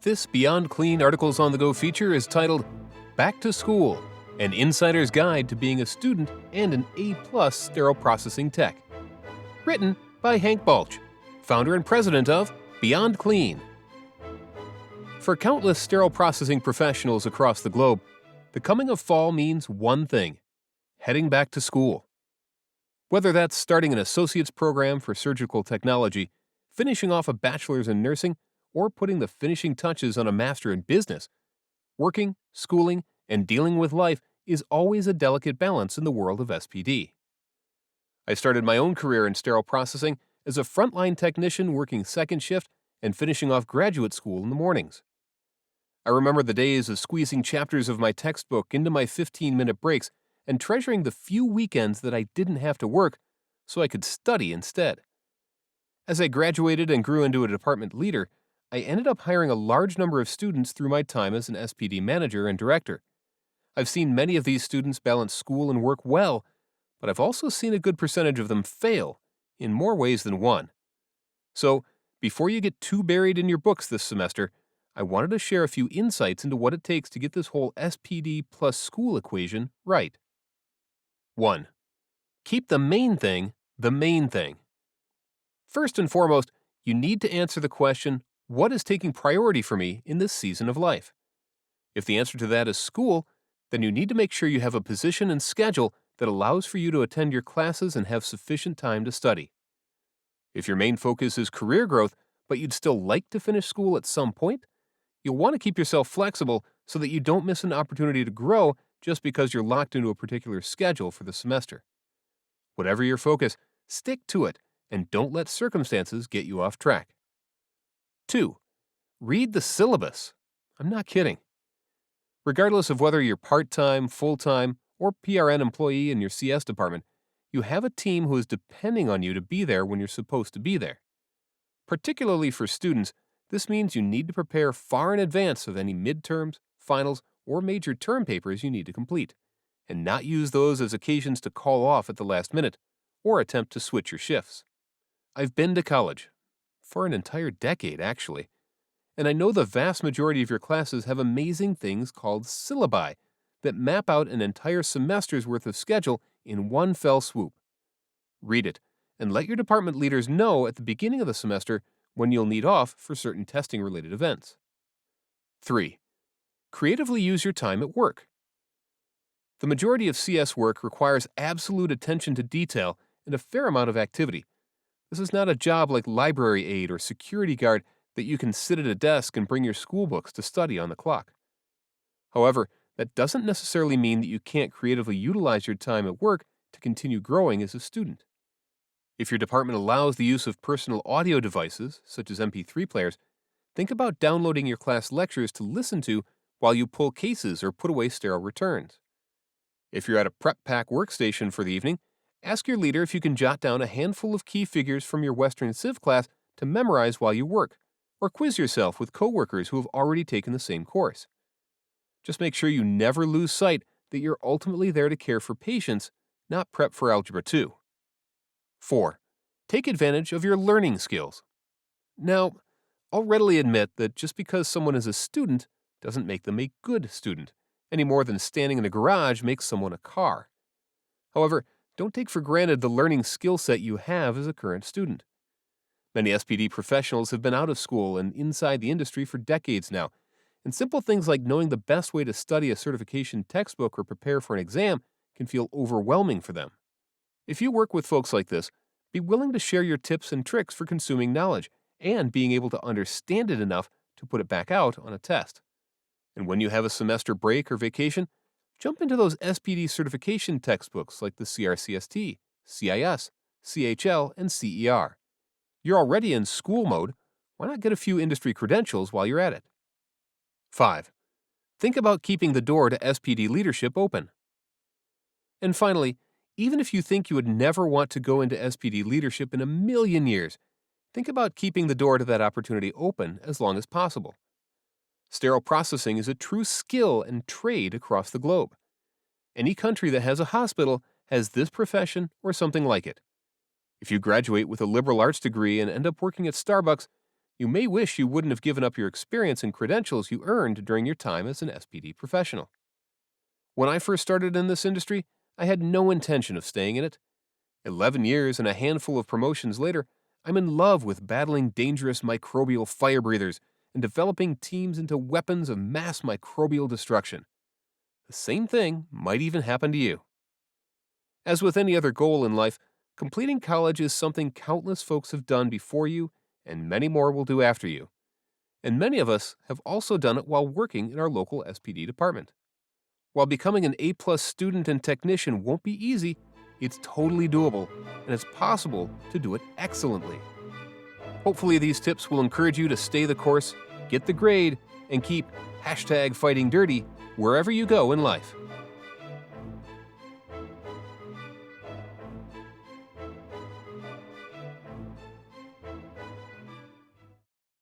This Beyond Clean Articles on the Go feature is titled Back to School, an insider's guide to being a student and an A+ sterile processing tech. Written by Hank Balch, founder and president of Beyond Clean. For countless sterile processing professionals across the globe, the coming of fall means one thing: heading back to school. Whether that's starting an associate's program for surgical technology, finishing off a bachelor's in nursing, or putting the finishing touches on a master in business, working, schooling, and dealing with life is always a delicate balance in the world of SPD. I started my own career in sterile processing as a frontline technician working second shift and finishing off graduate school in the mornings. I remember the days of squeezing chapters of my textbook into my 15-minute breaks and treasuring the few weekends that I didn't have to work so I could study instead. As I graduated and grew into a department leader, I ended up hiring a large number of students through my time as an SPD manager and director. I've seen many of these students balance school and work well, but I've also seen a good percentage of them fail, in more ways than one. So, before you get too buried in your books this semester, I wanted to share a few insights into what it takes to get this whole SPD plus school equation right. 1. Keep the main thing the main thing. First and foremost, you need to answer the question, what is taking priority for me in this season of life? If the answer to that is school, then you need to make sure you have a position and schedule that allows for you to attend your classes and have sufficient time to study. If your main focus is career growth, but you'd still like to finish school at some point, you'll want to keep yourself flexible so that you don't miss an opportunity to grow just because you're locked into a particular schedule for the semester. Whatever your focus, stick to it and don't let circumstances get you off track. 2. Read the syllabus. I'm not kidding. Regardless of whether you're part-time, full-time, or PRN employee in your CS department, you have a team who is depending on you to be there when you're supposed to be there. Particularly for students, this means you need to prepare far in advance of any midterms, finals, or major term papers you need to complete, and not use those as occasions to call off at the last minute, or attempt to switch your shifts. I've been to college, for an entire decade actually, and I know the vast majority of your classes have amazing things called syllabi that map out an entire semester's worth of schedule in one fell swoop. Read it, and let your department leaders know at the beginning of the semester when you'll need off for certain testing-related events. 3. Creatively use your time at work. The majority of CS work requires absolute attention to detail and a fair amount of activity. This is not a job like library aide or security guard that you can sit at a desk and bring your school books to study on the clock. However, that doesn't necessarily mean that you can't creatively utilize your time at work to continue growing as a student. If your department allows the use of personal audio devices, such as MP3 players, think about downloading your class lectures to listen to while you pull cases or put away sterile returns. If you're at a prep pack workstation for the evening, ask your leader if you can jot down a handful of key figures from your Western Civ class to memorize while you work, or quiz yourself with coworkers who have already taken the same course. Just make sure you never lose sight that you're ultimately there to care for patients, not prep for Algebra 2. 4. Take advantage of your learning skills. Now, I'll readily admit that just because someone is a student doesn't make them a good student, any more than standing in a garage makes someone a car. However, don't take for granted the learning skill set you have as a current student. Many SPD professionals have been out of school and inside the industry for decades now, and simple things like knowing the best way to study a certification textbook or prepare for an exam can feel overwhelming for them. If you work with folks like this, be willing to share your tips and tricks for consuming knowledge and being able to understand it enough to put it back out on a test. And when you have a semester break or vacation, jump into those SPD certification textbooks like the CRCST, CIS, CHL, and CER. You're already in school mode, why not get a few industry credentials while you're at it? 5. Think about keeping the door to SPD leadership open. And finally, even if you think you would never want to go into SPD leadership in a million years, think about keeping the door to that opportunity open as long as possible. Sterile processing is a true skill and trade across the globe. Any country that has a hospital has this profession or something like it. If you graduate with a liberal arts degree and end up working at Starbucks, You may wish you wouldn't have given up your experience and credentials you earned during your time as an SPD professional. When I first started in this industry, I had no intention of staying in it. 11 years and a handful of promotions later, I'm in love with battling dangerous microbial fire breathers and developing teams into weapons of mass microbial destruction. The same thing might even happen to you. As with any other goal in life, completing college is something countless folks have done before you, and many more will do after you. And many of us have also done it while working in our local SPD department. While becoming an A-plus student and technician won't be easy, it's totally doable, and it's possible to do it excellently. Hopefully these tips will encourage you to stay the course, get the grade, and keep #FightingDirty wherever you go in life.